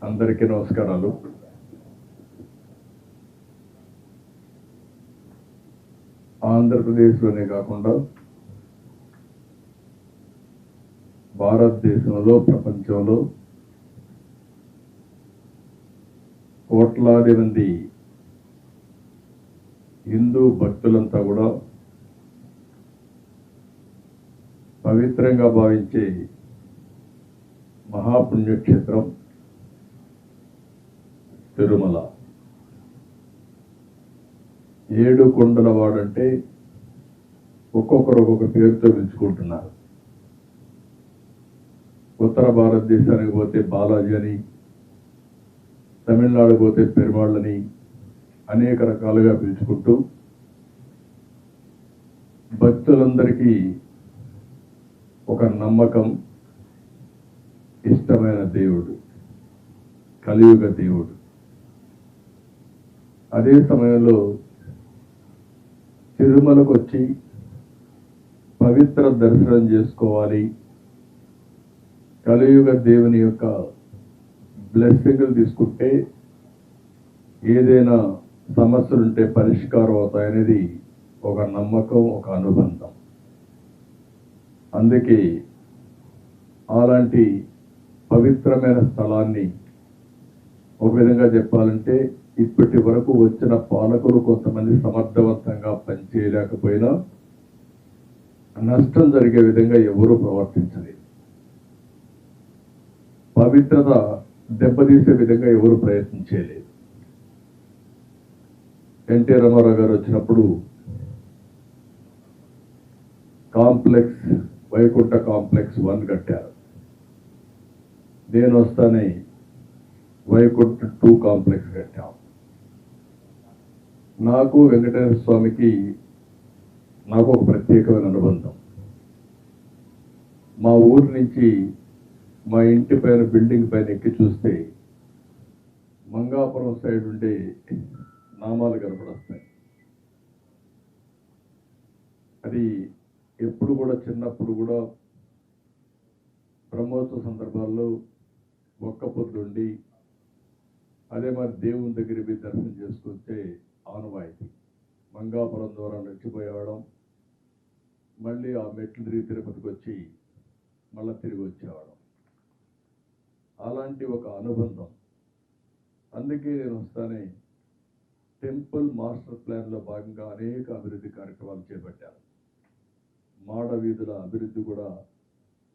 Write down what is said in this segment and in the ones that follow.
అందరికీ నమస్కారాలు. ఆంధ్రప్రదేశ్లోనే కాకుండా భారతదేశంలో, ప్రపంచంలో కోట్లాది మంది హిందూ భక్తులంతా కూడా పవిత్రంగా భావించే మహాపుణ్యక్షేత్రం తిరుమల. 7 కొండల వాడంటే ఒక్కొక్కరు ఒక్కొక్క పేరుతో పిలుచుకుంటున్నారు. ఉత్తర భారతదేశానికి పోతే బాలాజీ అని, తమిళనాడు పోతే పెరుమాళ్ళని అనేక రకాలుగా పిలుచుకుంటూ భక్తులందరికీ ఒక నమ్మకం, ఇష్టమైన దేవుడు, కలియుగ దేవుడు. అదే సమయంలో తిరుమలకు వచ్చి పవిత్ర దర్శనం చేసుకోవాలి, కలియుగ దేవుని యొక్క బ్లెస్సింగ్లు తీసుకుంటే ఏదైనా సమస్యలుంటే పరిష్కారం అవుతాయనేది ఒక నమ్మకం, ఒక అనుబంధం. అందుకే అలాంటి పవిత్రమైన స్థలాన్ని ఒక విధంగా చెప్పాలంటే ఇప్పటి వరకు వచ్చిన పాలకులు కొంతమంది సమర్థవంతంగా పనిచేయలేకపోయినా నష్టం జరిగే విధంగా ఎవరూ ప్రవర్తించలేదు. పవిత్రత దెబ్బతీసే విధంగా ఎవరు ప్రయత్నించలేదు. ఎన్టీ రామారావు గారు వచ్చినప్పుడు కాంప్లెక్స్, వైకుంఠ కాంప్లెక్స్ 1 కట్టారు. నేను వస్తానే వైకుంఠ 2 కాంప్లెక్స్ కట్టాం. నాకు వెంకటేశ్వర స్వామికి నాకు ఒక ప్రత్యేకమైన అనుబంధం. మా ఊరు నుంచి మా ఇంటి పైన, బిల్డింగ్ పైన ఎక్కి చూస్తే మంగాపురం సైడ్ ఉండే నామాలు కనపడొస్తాయి. అది ఎప్పుడు కూడా, చిన్నప్పుడు కూడా బ్రహ్మోత్సవ సందర్భాల్లో ఒక్క పొద్దుండి అదే మరి దేవుని దగ్గర పోయి దర్శనం చేసుకుంటే ఆనవాయితీ. మంగాపురం ద్వారా నడిచిపోయేవాడం, మళ్ళీ ఆ మెట్లు తిరుపతికి వచ్చి మళ్ళీ తిరిగి వచ్చేవాడం. అలాంటి ఒక అనుబంధం. అందుకే నేను వస్తానే టెంపుల్ మాస్టర్ ప్లాన్లో భాగంగా అనేక అభివృద్ధి కార్యక్రమాలు చేపట్టాను. మాడ వీధుల అభివృద్ధి కూడా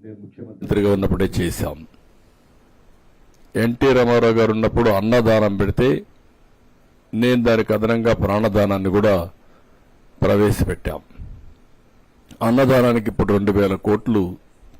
నేను ముఖ్యమంత్రిగా ఉన్నప్పుడే చేశాం. ఎన్టీ రామారావు గారు ఉన్నప్పుడు అన్నదానం పెడితే నేను దానికి అదనంగా ప్రాణదానాన్ని కూడా ప్రవేశపెట్టాం. అన్నదానానికి ఇప్పుడు 2000 కోట్లు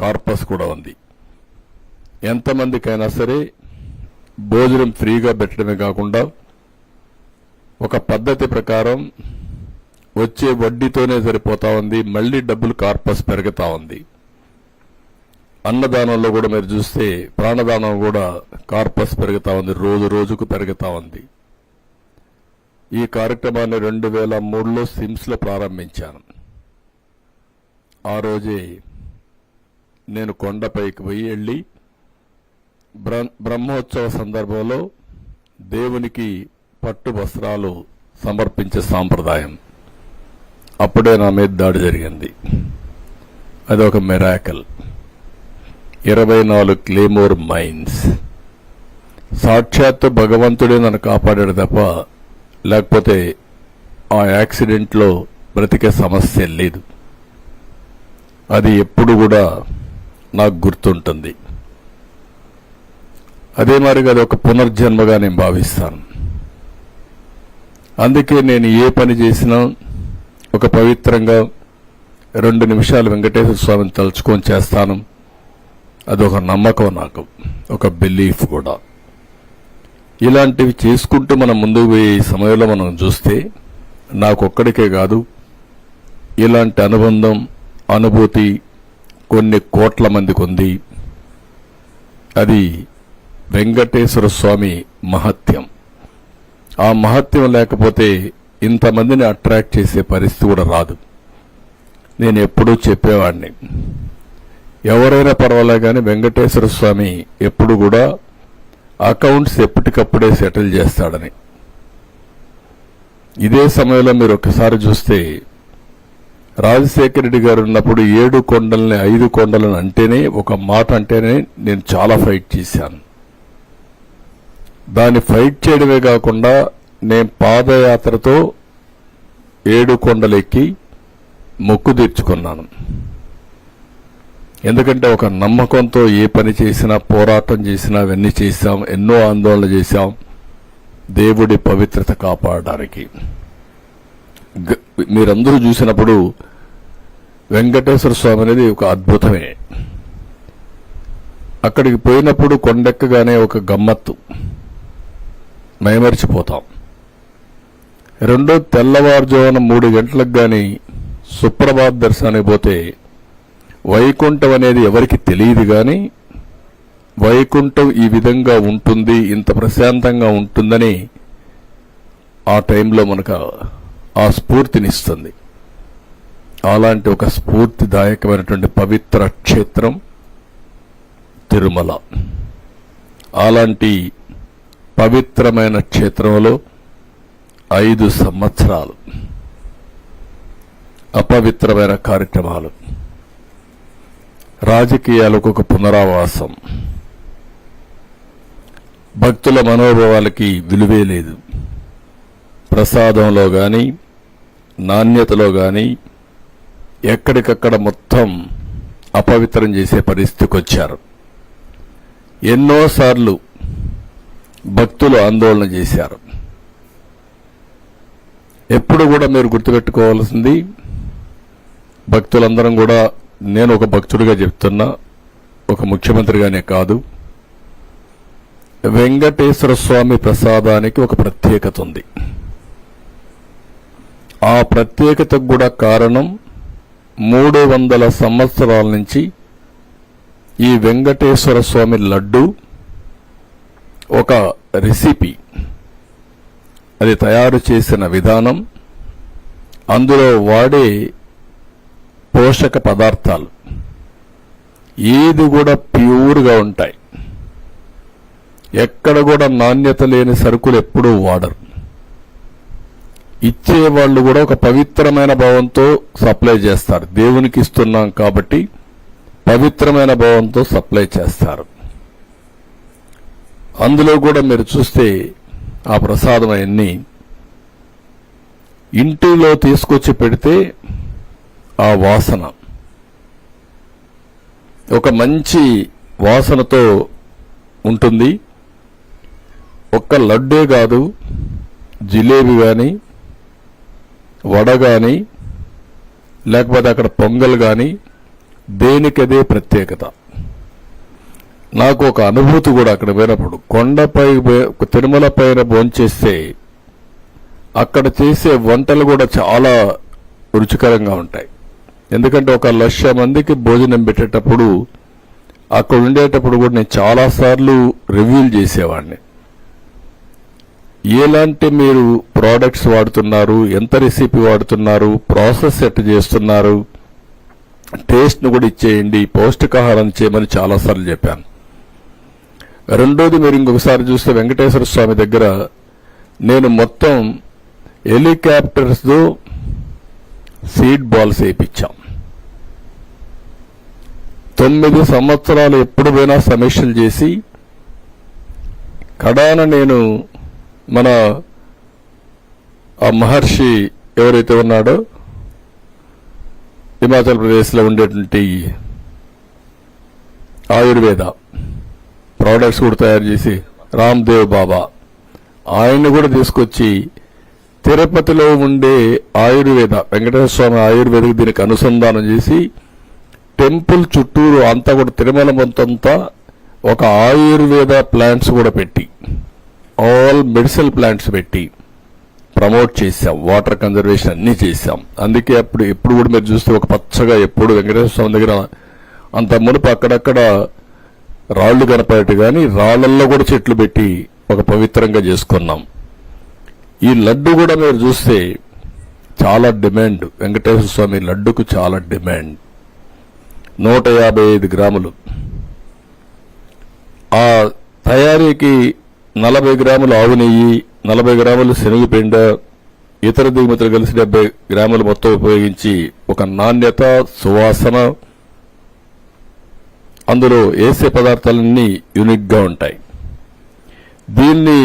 కార్పస్ కూడా ఉంది. ఎంతమందికైనా సరే భోజనం ఫ్రీగా పెట్టడమే కాకుండా ఒక పద్ధతి ప్రకారం వచ్చే వడ్డీతోనే సరిపోతా ఉంది. మళ్లీ డబ్బులు కార్పస్ పెరుగుతా ఉంది. అన్నదానంలో కూడా మీరు చూస్తే ప్రాణదానం కూడా కార్పస్ పెరుగుతా ఉంది, రోజు రోజుకు పెరుగుతా ఉంది. ఈ కార్యక్రమాన్ని 2003లో సిమ్స్లో ప్రారంభించాను. ఆ రోజే నేను కొండపైకి పోయి వెళ్ళి బ్రహ్మోత్సవ సందర్భంలో దేవునికి పట్టు వస్త్రాలు సమర్పించే సాంప్రదాయం. అప్పుడే నా మీద దాడి జరిగింది. అదొక మిరాకల్. 24 claymore mines. సాక్షాత్తు భగవంతుడే నన్ను కాపాడాడు తప్ప లేకపోతే ఆ యాక్సిడెంట్లో బ్రతికే సమస్య లేదు. అది ఎప్పుడు కూడా నాకు గుర్తుంటుంది. అదే మరిగా అది ఒక పునర్జన్మగా నేను భావిస్తాను. అందుకే నేను ఏ పని చేసినా ఒక పవిత్రంగా 2 నిమిషాలు వెంకటేశ్వర స్వామిని తలుచుకొని చేస్తాను. అదొక నమ్మకం, నాకు ఒక బిలీఫ్ కూడా. ఇలాంటివి చేసుకుంటూ మనం ముందుకు పోయే సమయంలో మనం చూస్తే నాకొక్కడికే కాదు, ఇలాంటి అనుబంధం, అనుభూతి కొన్ని కోట్ల మందికి ఉంది. అది వెంకటేశ్వర స్వామి మహత్యం. ఆ మహత్యం లేకపోతే ఇంతమందిని అట్రాక్ట్ చేసే పరిస్థితి కూడా రాదు. నేను ఎప్పుడూ చెప్పేవాడిని, ఎవరైనా పర్వాలే కానీ వెంకటేశ్వర స్వామి ఎప్పుడు కూడా అకౌంట్స్ ఎప్పటికప్పుడే సెటిల్ చేస్తాడని. ఇదే సమయంలో మీరు ఒకసారి చూస్తే రాజశేఖర రెడ్డి గారు ఉన్నప్పుడు 7 కొండల్ని 5 కొండలను అంటేనే, ఒక మాట అంటేనే నేను చాలా ఫైట్ చేశాను. దాన్ని ఫైట్ చేయడమే కాకుండా నేను పాదయాత్రతో 7 కొండలెక్కి మొక్కు తీర్చుకున్నాను. ఎందుకంటే ఒక నమ్మకంతో ఏ పని చేసినా, పోరాటం చేసినా, అవన్నీ చేశాం, ఎన్నో ఆందోళన చేశాం దేవుడి పవిత్రత కాపాడడానికి. మీరందరూ చూసినప్పుడు వెంకటేశ్వర స్వామి అనేది ఒక అద్భుతమే. అక్కడికి పోయినప్పుడు కొండెక్కగానే ఒక గమ్మత్తు, మైమరిచిపోతాం. రెండో తెల్లవారుజామున 3 గంటలకు గాని సుప్రభాత దర్శనానికి పోతే వైకుంఠం అనేది ఎవరికి తెలియదు, కానీ వైకుంఠం ఈ విధంగా ఉంటుంది, ఇంత ప్రశాంతంగా ఉంటుందని ఆ టైంలో మనకు ఆ స్ఫూర్తినిస్తుంది. అలాంటి ఒక స్ఫూర్తిదాయకమైనటువంటి పవిత్ర క్షేత్రం తిరుమల. అలాంటి పవిత్రమైన క్షేత్రంలో 5 సంవత్సరాలు అపవిత్రమైన కార్యక్రమాలు, రాజకీయాలకు ఒక పునరావాసం, భక్తుల మనోభావాలకి విలువే లేదు. ప్రసాదంలో గాని, నాణ్యతలో గాని ఎక్కడికక్కడ మొత్తం అపవిత్రం చేసే పరిస్థితికి వచ్చారు. ఎన్నోసార్లు భక్తులు ఆందోళన చేశారు. ఎప్పుడు కూడా మీరు గుర్తుపెట్టుకోవాల్సింది, భక్తులందరం కూడా, నేను ఒక భక్తుడిగా చెప్తున్నా, ఒక ముఖ్యమంత్రిగానే కాదు, వెంకటేశ్వర స్వామి ప్రసాదానికి ఒక ప్రత్యేకత ఉంది. ఆ ప్రత్యేకతకు కూడా కారణం 300 సంవత్సరాల నుంచి ఈ వెంకటేశ్వర స్వామి లడ్డు ఒక రెసిపీ, అది తయారు చేసిన విధానం, అందులో వాడే పోషక పదార్థాలు ఏది కూడా ప్యూర్గా ఉంటాయి. ఎక్కడ కూడా నాణ్యత లేని సరుకులు ఎప్పుడూ వాడరు. ఇచ్చేవాళ్లు కూడా ఒక పవిత్రమైన భావంతో సప్లై చేస్తారు. దేవునికి ఇస్తున్నాం కాబట్టి పవిత్రమైన భావంతో సప్లై చేస్తారు. అందులో కూడా మీరు చూస్తే ఆ ప్రసాదం అన్ని ఇంటిలో తీసుకొచ్చి పెడితే ఆ వాసన ఒక మంచి వాసనతో ఉంటుంది. ఒక్క లడ్డే కాదు, జిలేబీ గాని, వడ గాని, లేకపోతే అక్కడ పొంగల్ గాని, దేనికదే ప్రత్యేకత. నాకు ఒక అనుభూతి కూడా అక్కడ పోయినప్పుడు, కొండపై తిరుమల పైన భోంచేస్తే అక్కడ చేసే వంటలు కూడా చాలా రుచికరంగా ఉంటాయి. ఎందుకంటే 1,00,000 మందికి భోజనం పెట్టేటప్పుడు, అక్కడ ఉండేటప్పుడు కూడా నేను చాలాసార్లు రివ్యూలు చేసేవాడిని. ఎలాంటి మీరు ప్రోడక్ట్స్ వాడుతున్నారు, ఎంత రెసిపీ వాడుతున్నారు, ప్రాసెస్ ఎట్ చేస్తున్నారు, టేస్ట్ను కూడా ఇచ్చేయండి, పౌష్టికాహారం చేయమని చాలాసార్లు చెప్పాను. రెండోది, మీరు ఇంకొకసారి చూస్తే వెంకటేశ్వర స్వామి దగ్గర నేను మొత్తం హెలికాప్టర్స్తో సీడ్ బాల్స్ వేయించాం. 9 సంవత్సరాలు ఎప్పుడు పోయినా సమీక్షలు చేసి, కడాన నేను మన ఆ మహర్షి ఎవరైతే ఉన్నాడో హిమాచల్ ప్రదేశ్లో ఉండేటువంటి ఆయుర్వేద ప్రోడక్ట్స్ కూడా తయారు చేసి రామ్దేవ్ బాబా, ఆయన్ని కూడా తీసుకొచ్చి తిరుపతిలో ఉండే ఆయుర్వేద వెంకటేశ్వర స్వామి ఆయుర్వేదకు దీనికి అనుసంధానం చేసి టెంపుల్ చుట్టూరు అంతా కూడా తిరుమల మొత్తంతా ఒక ఆయుర్వేద ప్లాంట్స్ కూడా పెట్టి, ఆల్ మెడిసినల్ ప్లాంట్స్ పెట్టి ప్రమోట్ చేశాం. వాటర్ కన్జర్వేషన్ అన్నీ చేశాం. అందుకే అప్పుడు ఎప్పుడు కూడా మీరు చూస్తే ఒక పచ్చగా ఎప్పుడు వెంకటేశ్వర స్వామి దగ్గర అంత మునుపు అక్కడక్కడ రాళ్లు కనపడేట్టు కానీ రాళ్లల్లో కూడా చెట్లు పెట్టి ఒక పవిత్రంగా చేసుకున్నాం. ఈ లడ్డు కూడా మీరు చూస్తే చాలా డిమాండ్, వెంకటేశ్వర స్వామి లడ్డుకు చాలా డిమాండ్. 155 గ్రాములు. ఆ తయారీకి 40 గ్రాముల ఆవు నెయ్యి, 40 గ్రాములు శనగపిండి, ఇతర దిగుమతులు కలిసి 70 గ్రాములు మొత్తం ఉపయోగించి ఒక నాణ్యత, సువాసన, అందులో వేసే పదార్థాలన్నీ యూనిక్ గా ఉంటాయి. దీన్ని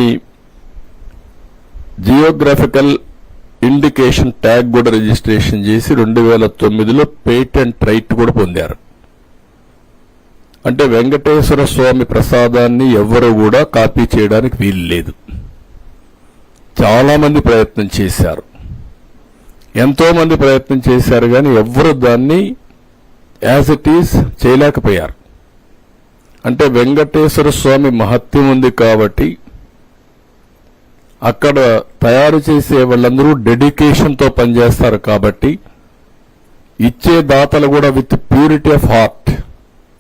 జియోగ్రాఫికల్ ఇండికేషన్ ట్యాగ్ కూడా రిజిస్ట్రేషన్ చేసి 2009లో పేటెంట్ రైట్ కూడా పొందారు. అంటే వెంకటేశ్వర స్వామి ప్రసాదాన్ని ఎవ్వరూ కూడా కాపీ చేయడానికి వీలు లేదు. చాలా మంది ప్రయత్నం చేశారు, ఎంతో మంది ప్రయత్నం చేశారు, కానీ ఎవ్వరూ దాన్ని యాజ్ ఇట్ ఈజ్ చేయలేకపోయారు. అంటే వెంకటేశ్వర స్వామి మహత్యం ఉంది కాబట్టి అక్కడ తయారు చేసే వాళ్ళందరూ డెడికేషన్తో పనిచేస్తారు కాబట్టి ఇచ్చే దాతలు కూడా with purity of heart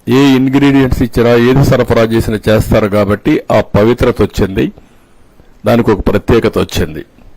A ingredients ఇచ్చినా ఏది సరఫరా చేసినా చేస్తారు కాబట్టి ఆ పవిత్రత వచ్చింది, దానికి ఒక ప్రత్యేకత వచ్చింది.